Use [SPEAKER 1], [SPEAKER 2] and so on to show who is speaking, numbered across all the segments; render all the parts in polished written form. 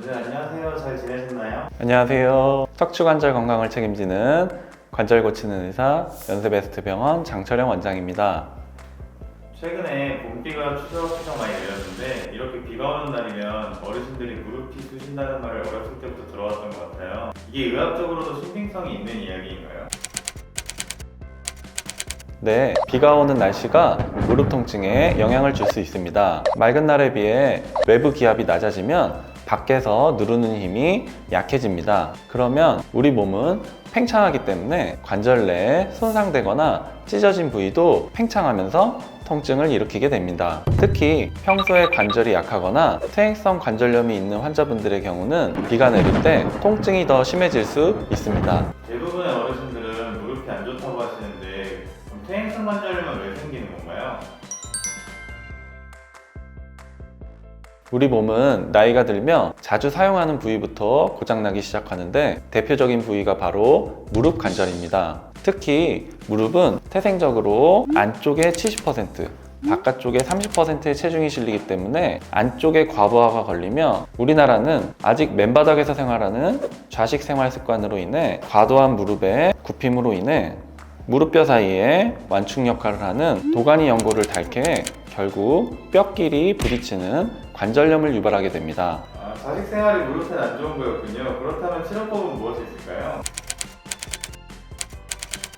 [SPEAKER 1] 네, 안녕하세요. 잘 지내셨나요?
[SPEAKER 2] 안녕하세요. 척추관절 건강을 책임지는 관절 고치는 의사 연세베스트병원 장철영 원장입니다.
[SPEAKER 1] 최근에 봄비가 추적추적 많이 내렸는데 이렇게 비가 오는 날이면 어르신들이 무릎이 쑤신다는 말을 어렸을 때부터 들어왔던 것 같아요. 이게 의학적으로도 신빙성이 있는 이야기인가요?
[SPEAKER 2] 네, 비가 오는 날씨가 무릎 통증에 영향을 줄 수 있습니다. 맑은 날에 비해 외부 기압이 낮아지면 밖에서 누르는 힘이 약해집니다. 그러면 우리 몸은 팽창하기 때문에 관절 내에 손상되거나 찢어진 부위도 팽창하면서 통증을 일으키게 됩니다. 특히 평소에 관절이 약하거나 퇴행성 관절염이 있는 환자분들의 경우는 비가 내릴 때 통증이 더 심해질 수 있습니다.
[SPEAKER 1] 대부분의 어르신들은 무릎이 안 좋다고 하시는데 그럼 퇴행성 관절염은 왜 생기는 건가요?
[SPEAKER 2] 우리 몸은 나이가 들면 자주 사용하는 부위부터 고장나기 시작하는데 대표적인 부위가 바로 무릎 관절입니다. 특히 무릎은 태생적으로 안쪽에 70%, 바깥쪽에 30%의 체중이 실리기 때문에 안쪽에 과부하가 걸리며 우리나라는 아직 맨바닥에서 생활하는 좌식 생활 습관으로 인해 과도한 무릎의 굽힘으로 인해 무릎뼈 사이에 완충 역할을 하는 도가니 연골을 닳게 결국 뼈끼리 부딪히는 관절염을 유발하게 됩니다.
[SPEAKER 1] 자식 생활이 무릎엔 안 좋은 거였군요. 그렇다면 치료법은 무엇이 있을까요?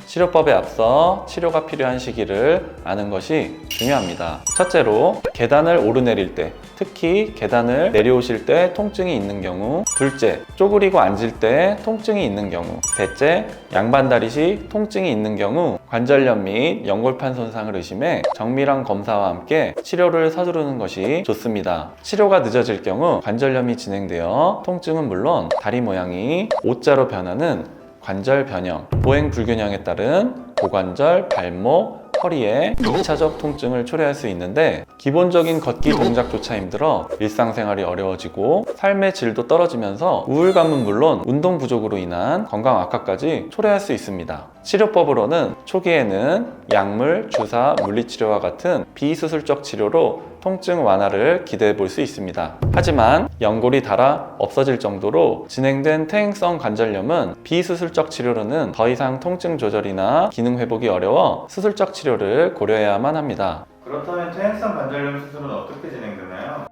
[SPEAKER 2] 치료법에 앞서 치료가 필요한 시기를 아는 것이 중요합니다. 첫째로 계단을 오르내릴 때, 특히 계단을 내려오실 때 통증이 있는 경우, 둘째, 쪼그리고 앉을 때 통증이 있는 경우, 셋째, 양반다리 시 통증이 있는 경우 관절염 및 연골판 손상을 의심해 정밀한 검사와 함께 치료를 서두르는 것이 좋습니다. 치료가 늦어질 경우 관절염이 진행되어 통증은 물론 다리 모양이 O자로 변하는 관절 변형, 보행 불균형에 따른 고관절, 발목, 허리에 2차적 통증을 초래할 수 있는데 기본적인 걷기 동작조차 힘들어 일상생활이 어려워지고 삶의 질도 떨어지면서 우울감은 물론 운동 부족으로 인한 건강 악화까지 초래할 수 있습니다. 치료법으로는 초기에는 약물, 주사, 물리치료와 같은 비수술적 치료로 통증 완화를 기대해 볼 수 있습니다. 하지만 연골이 닳아 없어질 정도로 진행된 퇴행성 관절염은 비수술적 치료로는 더 이상 통증 조절이나 기능 회복이 어려워 수술적 치료를 고려해야만 합니다.
[SPEAKER 1] 그렇다면 퇴행성 관절염 수술은 어떻게 진행되나요?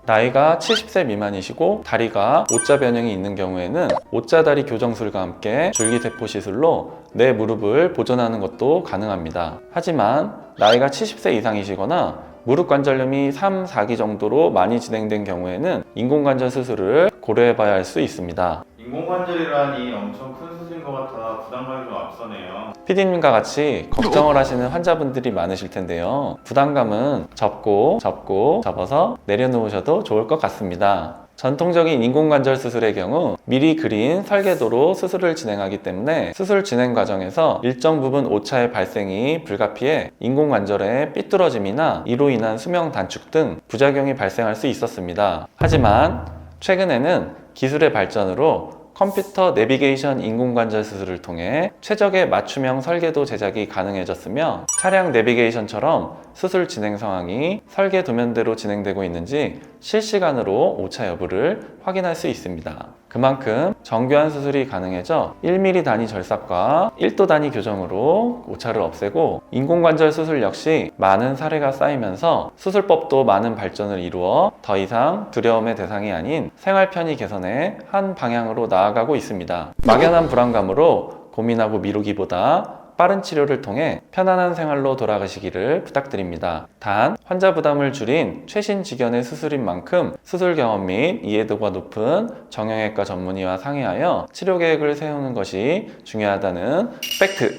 [SPEAKER 2] 나이가 70세 미만이시고 다리가 O자 변형이 있는 경우에는 O자 다리 교정술과 함께 줄기세포 시술로 내 무릎을 보존하는 것도 가능합니다. 하지만 나이가 70세 이상이시거나 무릎 관절염이 3, 4기 정도로 많이 진행된 경우에는 인공관절 수술을 고려해봐야 할 수 있습니다.
[SPEAKER 1] 인공관절이라니 엄청 큰 수술인 것 같아 부담감이 좀 앞서네요.
[SPEAKER 2] PD님과 같이 걱정을 하시는 환자분들이 많으실 텐데요. 부담감은 접어서 내려놓으셔도 좋을 것 같습니다. 전통적인 인공관절 수술의 경우 미리 그린 설계도로 수술을 진행하기 때문에 수술 진행 과정에서 일정 부분 오차의 발생이 불가피해 인공관절의 삐뚤어짐이나 이로 인한 수명 단축 등 부작용이 발생할 수 있었습니다. 하지만 최근에는 기술의 발전으로 컴퓨터 내비게이션 인공관절 수술을 통해 최적의 맞춤형 설계도 제작이 가능해졌으며 차량 내비게이션처럼 수술 진행 상황이 설계 도면대로 진행되고 있는지 실시간으로 오차 여부를 확인할 수 있습니다. 그만큼 정교한 수술이 가능해져 1mm 단위 절삭과 1도 단위 교정으로 오차를 없애고 인공관절 수술 역시 많은 사례가 쌓이면서 수술법도 많은 발전을 이루어 더 이상 두려움의 대상이 아닌 생활 편의 개선의 한 방향으로 나아가고 있습니다. 막연한 불안감으로 고민하고 미루기보다 빠른 치료를 통해 편안한 생활로 돌아가시기를 부탁드립니다. 단, 환자 부담을 줄인 최신 지견의 수술인 만큼 수술 경험 및 이해도가 높은 정형외과 전문의와 상의하여 치료 계획을 세우는 것이 중요하다는 팩트!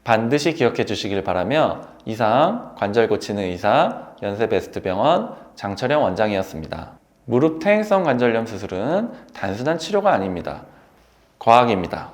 [SPEAKER 2] 반드시 기억해 주시길 바라며 이상 관절 고치는 의사 연세베스트병원 장철영 원장이었습니다. 무릎 퇴행성 관절염 수술은 단순한 치료가 아닙니다. 과학입니다.